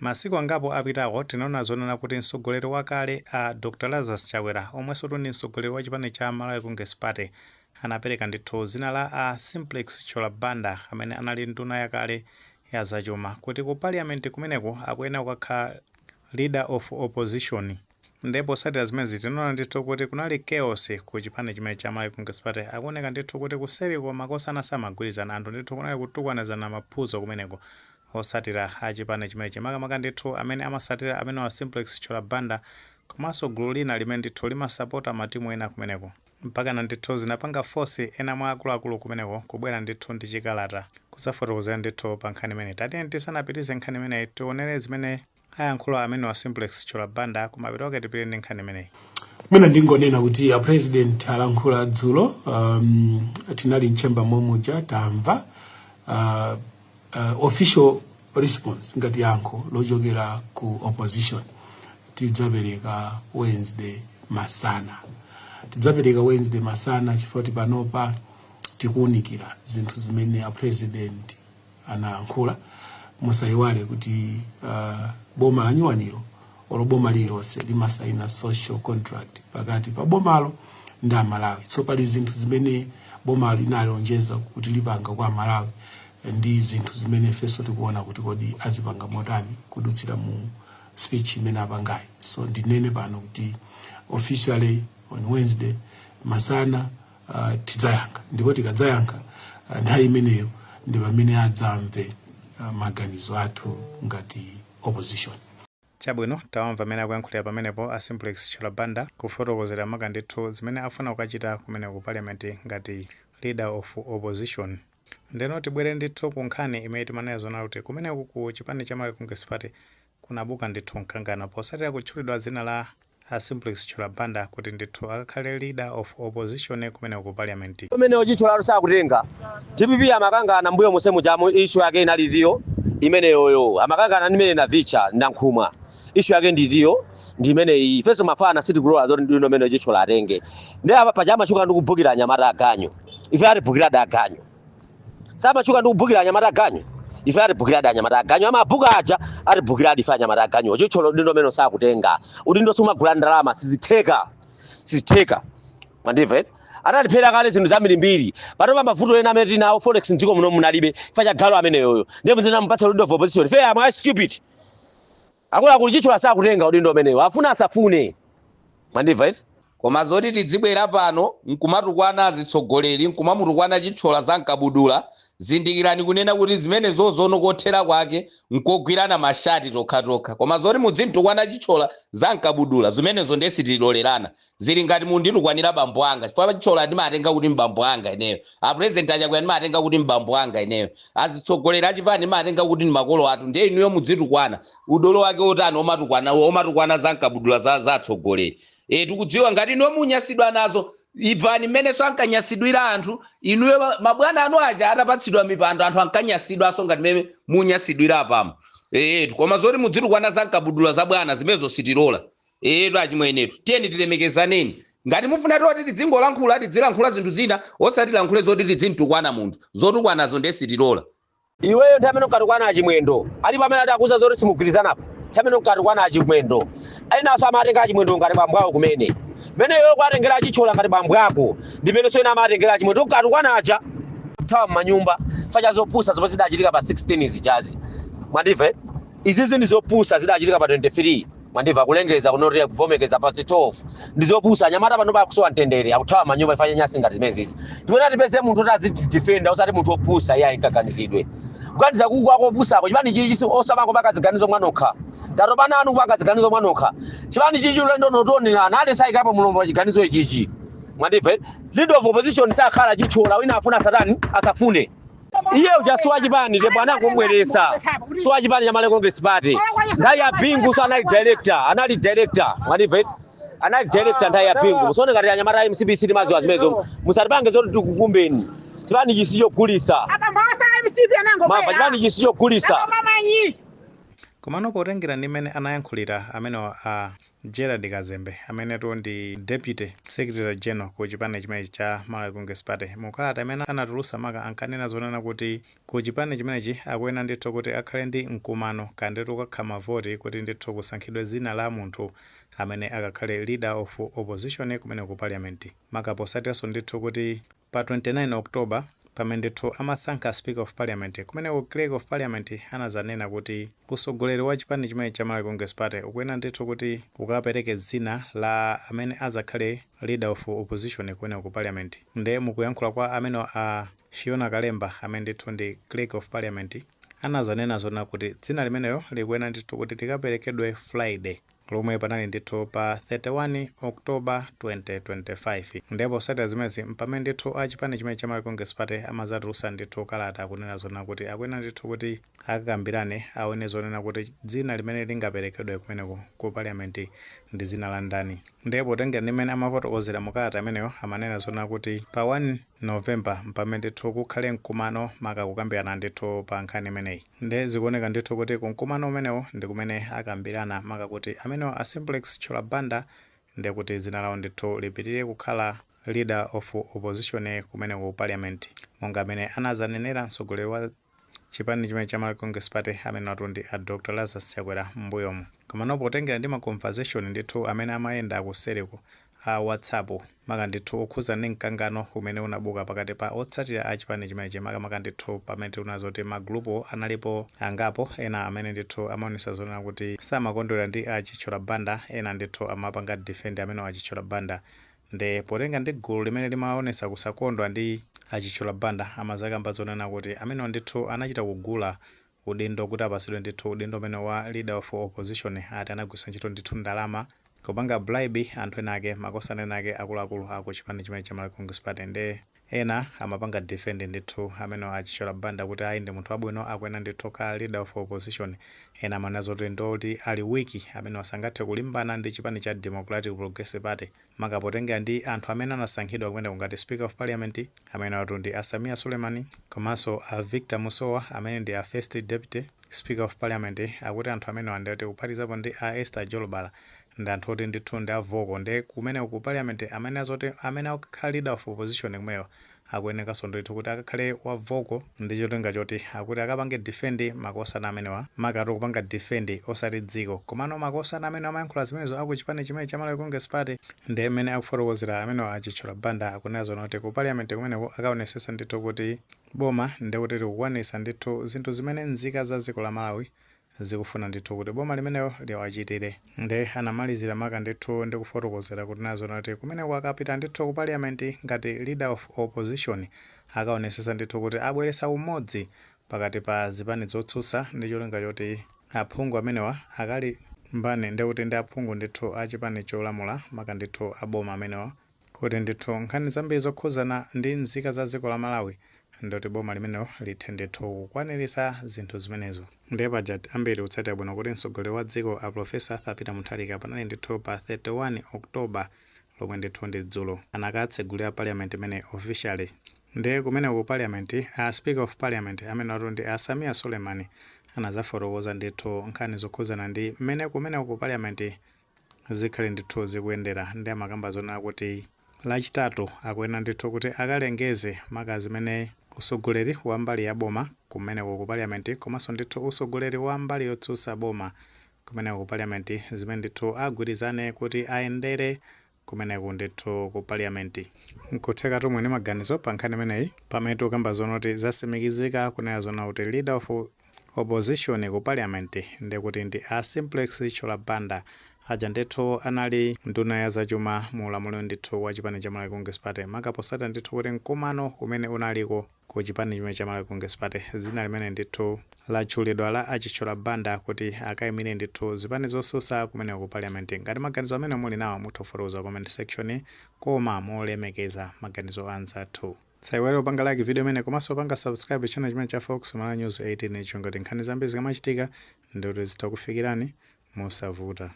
Masiku angapo apitawo tinaona zonena kuti mtsogoleri wakale a Dr. Lazarus Chakwera omwenso ndi mtsogoleri wa chipani cha Malawi Congress Party anapereka ndithu zina la a Simplex Cholabanda amene anali nduna yakale ya zachuma kuti ku parliament kumeneko akuyenera kukhala leader of opposition. Ndipo satira zimene tinaona ndithu kuti kunali chaos ku chipani chimene cha Malawi Congress Party akuoneka ndithu kuti kuseri kwa makosana samagwirizana anthu ndithu kunali kutukwanizana maphuzo kumeneko osatira achipani chimene makamaka ndithu amene amasatira amene wa Simplex Cholabanda komanso gulu lina limene ndithu limasapota matimu ena kumeneko mpaka na ndithu zinapanga force ena mwa akuluakulu kumeneko kubwera ndithu ndi chikalata kusafotokozera ndithu pa nkhani imene tatiye tisanapitirize nkhani imene tionere zimene ayankhula amene wa Simplex Cholabanda kumapeto ake tipite ndi nkhani imeneyi. Mina ndingonena kuti a president alankhula dzulo tinali mchemba momuja tamva official response ngati yankho lochokera ku opposition tidzapereka Wednesday masana chifukwa panopa tikuunikira zinthu zimene a president anayankhula. Musayiwale kuti boma la nyuwaniro olo boma lilonse limasaina social contract pakati pa bomalo ndi Malawi. So pali zinthu zimene boma linalonjeza kuti lipanga kwa Malawi ndi zinthu zimene feso tikuona kuti kodi azipanga motani kudutsira mu speech imene apangayi. So ndinene pano kuti officially on Wednesday masana tidzayankha, ndipo tikadzayankha nthawi imeneyo ndi pamene adzamve maganizo athu ngati opposition. Chabwino tawamva amene akuyankhulira pamenepo a Simplex Cholabanda kufotokozera maka ndithu zimene afuna kukachita kumene ku parliament ngati leader of opposition. Ndeno tibwere ndithu ku nkhani imene timanena zona kuti kumeneku ku chipani cha Malawi Congress Party kunabuka ndithu mkangano posatira kutchulidwa dzina la a Simplex Cholabanda kuti ndithu akakhale leader of opposition kumeneku ku parliament. Kumene ochichola sakutenga TPP amakangana mbuyo musemu chamo issue yake inaliyo imene yoyo amakangana nimene na vicha ndankhumwa issue yake ndiyo ndimene iyi feso mafana city grow azori ndino mene ochichola atenge ndi apa pajama chuka ndikubukira anyamata aganyo ife ari bukira da aganyo saba chuka ndikubukira anyamata aganyo ife ari bukira da anyamata aganyo ama buka aja ari bukira difa anyamata aganyo ochichola ndino mene sakutenga udindo suma gula ndalama siziteka mandive ataliphera kale zinthu zambiri mbiri patopa mavuto ena amene tinawo forex ndiko muno munalibe facha galo amene yoyo ndipo zina mpatsa leader of opposition fe am stupid akula chichola sakutenga udindo ameneyo afuna asafune mandive koma zoti tidzibwera pano nkumatukwana azitsogoleri nkumamutukwana chichola zankabudula zindikirani kunena kuti zimene zozono kothera kwake nkogwirana mashati tokha koma zoti mudzimtukwana chichola zankabudula zimenezo ndesitilolerana zili ngati munditukwanira bambo anga chifukwa chichola ndimatenga kuti mbambo anga ineyo a president achakwera ndimatenga kuti mbambo anga ineyo azitsogoleri achipani ndimatenga kuti ndi makolo athu ndiye inuyo mudzitukwana udolo wake otani omatukwana zankabudula za atsogoleri. Tikudziwa ngati inuyo munyasidwa nazo ibvani mmeneso ankanyasidwira anthu inuyo mabwana anu aja atapatsidwa mipando anthu ankanyasidwa aso ngati mmene munyasidwira apamo. Koma zoti mudzitukwana zankabudula za bwana zimezo sitilola. Achimwenetu tiyeni tilemekezaneni ngati mufuna kuti tidzingolankhula tidzilankhula zinthu zina osati lankhule zoti tidzimtukwana munthu zotukwanazo ndesitilola. Iweyo ntamene ukatukwana achimwendo ali pamene adakuza zoti simugwirizanapo tamene ukatukwana achimwendo ainaso amatenga achimwendo ngati bambo awo kumene mene yo kwatengera chichola ngati bambo ako ndimene so ina amatengera achimwendo ukatukwana aja tawa manyumba facha zopusa zomwe zidachitika pa 16 zijazi mwandive izizi ndizopusa zidachitika pa 23 mwandiva kulengeza kunoria kuvomekeza pa 12 ndizopusa nyamata pano pakusowa mtendere akutawa manyumba ifanye nyasi ngati zimezi timene tipeze munthu utazidefenda usati munthu opusa iye ayikaganizidwe kuganiza kukwako opusako chipani chichi osabako bakaziganizo mwanokha tatopana anu bakaziganizo mwanokha chipani chichi ulendo notonelana ale sayikapo mulombo wa chiganizo ichichi mwandive leader of opposition sakhala chichola wina afuna satani asafune iye ujasuwa chipani te bwana kumweresa suwa chipani cha Malawi Congress Party ndayi ya Bingu so anali director mwandive anali director ndayi ya Bingu musone ngati anyamata MCBC ndi maziwa zimezo musatipange zoti tikukumbeni chipani chisichogulisa chipani chisichogulisa komano potengera ndi mmene anayankhulira amene a Gerald Kazembe amene ndi Deputy Secretary General ku chipani chimenechi cha Malawi Congress Party. Mukalata amene anatulutsa maka ankanena zonena kuti ku chipani chimenechi akuyena ndithu kuti akhale ndi mkumano kanditu kakhala mavoti kuti ndithu kusankhidwe dzina la munthu amene akakhale leader of opposition kumene ku parliament. Maka posatiranso ndithu kuti pa 29 October pamene ndithu amasankha Speaker of Parliament kumene ku Clerk of Parliament anazanena kuti usogoleri wa chipani chimenechi cha Malawi Congress Party ukuyena ndithu kuti ukapereke dzina la amene azakhale leader of opposition kumene ku parliament. Nde mukuyankhula kwa amene a Fiona Kalemba amene ndithu ndi Clerk of Parliament anazanena zona kuti dzina limeneyo likuyena ndithu kuti likaperekedwe Friday lomwe panali ndithu pa 31 October 2025. Ndipo satira zimezi mpamene ndithu a chipani chimenechi cha Malawi Congress Party amazatulutsa ndithu kalata akunena zona kuti akuyena ndithu kuti akakambirane aone zonena kuti dzina limene lingaperekedwe kumeneko ku parliament ndi dzina la ndani. Ndipo tengera ndimene amafotokozera mukalata ameneyo amanena zona kuti pa 1 November mpamene ndithu kukhale mkumano maka kukambirana ndithu pa nkhani imeneyi. Nde zikuoneka ndithu kuti kumkumano umenewo ndi kumene akambirana maka kuti amenewo a Simplex Chola Banda ndi kuti dzina lawo ndithu lipitirire kukhala leader of opposition kumene ku parliament. Monga amene anazanenera mtsogoleri wa chipani chimene cha Malawi Congress Party amene ndi a Dr. Lazarus Chakwera m'mbuyomu. Komano potengera ndi ma conversation ndithu amene amayenda kusereko a WhatsApp maka ndithu okhuza ndi mkangano umene unabuka pakati pa otsatira a chipani chimenechi maka ndithu pamene unazoti magrupu analipo angapo ena amene ndithu amaonesa zonena kuti samakondwera ndi a Chola Banda, ena ndithu amapanga defend amene a Chola Banda. Nde potenga ndi gulu limene limaonesa kusakondwa ndi a Chola Banda amazakamba zonena kuti amene ndithu anachita kugula udindo kuti apasidwe ndithu udindo umene wa leader of opposition ati anagwiritsa ntchito ndithu ndalama kupanga bribe anthu ena ake makosana ena ake akuluakulu aku chipani chimenechi cha Malawi Congress Party. Nde ena amapanga defend ndithu amene a Chola Banda kuti ayi ndi munthu wabwino akuyena ndithu ka leader of opposition. Ena amanazo kuti ndoti ali wiki amene asangathe kulimbana ndi chipani cha Democratic Progressive Party maka potengera ndi anthu amene anasankhidwa kumene ngati Speaker of Parliament amene ndi a Samia Suleiman komanso a Victor Musowa amene ndi a First Deputy Speaker of Parliament. Akuti anthu amene ndati kuphatizapo ndi a Esther Jolobala ndi anthu oti ndithu ndi avoko. Nde kumene ku parliament amene azoti amene akakhala leader of opposition kumweyo akuyenekanso ndithu kuti akakhale wavoko ndi cholinga choti akuti akapange defend makosana amenewa makati kupanga defend osati dziko. Komano makosana amene amayankhula zimenezo aku chipani chimenechi cha Malawi Congress Party ndi amene akufotokozera amene a Chola Banda akunena zona kuti ku parliament kumeneko akaonesesa ndithu kuti boma ndi kuti likukwanisa ndithu zinthu zimene nzika za dziko la Malawi zikufuna ndithu kuti boma limeneyo liwachitire. Nde anamalizira maka ndithu ndi kufotokozera kuti nazo kuti kumene akapita ndithu ku parliament ngati leader of opposition akaonesesa ndithu kuti abweresa umodzi pakati pa zipani zotsutsa ndi cholinga choti aphungu amenewa akali mbane ndi kuti ndi aphungu ndithu a chipani cholamula maka ndithu aboma amenewa kuti ndithu nkhani zambiri zokhuzana ndi nzika za dziko la Malawi ndoti boma limenewo lithe ndithu kukwanirisa zinthu zimenezo. Ndiye paja ambiri kutsatira bwino kuti mtsogoleri wa dziko a Professor Arthur Peter Mutharika panali ndithu pa 31 October lomwe ndithu ndi dzulo anakatsegulira parliament imene officially. Ndiye kumene ku parliament a Speaker of Parliament amene ndi a Samia Suleiman anazafotokoza ndithu nkhani zokhuzana ndi mmene kumene ku parliament zikhale ndithu zikuyendera. Ndi amakamba zona kuti lachitatu akuyena ndithu kuti akalengeze maka zimene usogoleri wa mbali ya boma kumene ku parliament komanso ndithu usogoleri wa mbali yotsutsa boma kumene ku parliament zimene ndithu agwirizane kuti ayendere kumene ndithu ku parliament. Nkutheka tumwe ni maganizo pa nkhani imeneyi pamene tikamba zona kuti zasimikizika kunena zona kuti leader of opposition ku parliament ndi kuti ndi a Simplex Chola Banda aja ndithu anali nduna ya zachuma mu ulamuliro ndithu wa chipani cha Malawi Congress Party maka posata ndithu kuti mkumano umene unaliko ku chipani chimene cha Malawi Congress Party zina limene ndithu latchulidwa la a Chola Banda kuti akayimire ndithu zipani zotsutsa kumene ku parliament. Ngati maganizo amene muli nawo muthofotokoza comment section koma molemekeza maganizo anzathu. Saiwale upanga like video imene komanso upanga subscribe channel chimene cha Fox Malawi News 18 icho ngati nkhani zambiri zikamachitika ndi kuti zitakufikirani mosavuta.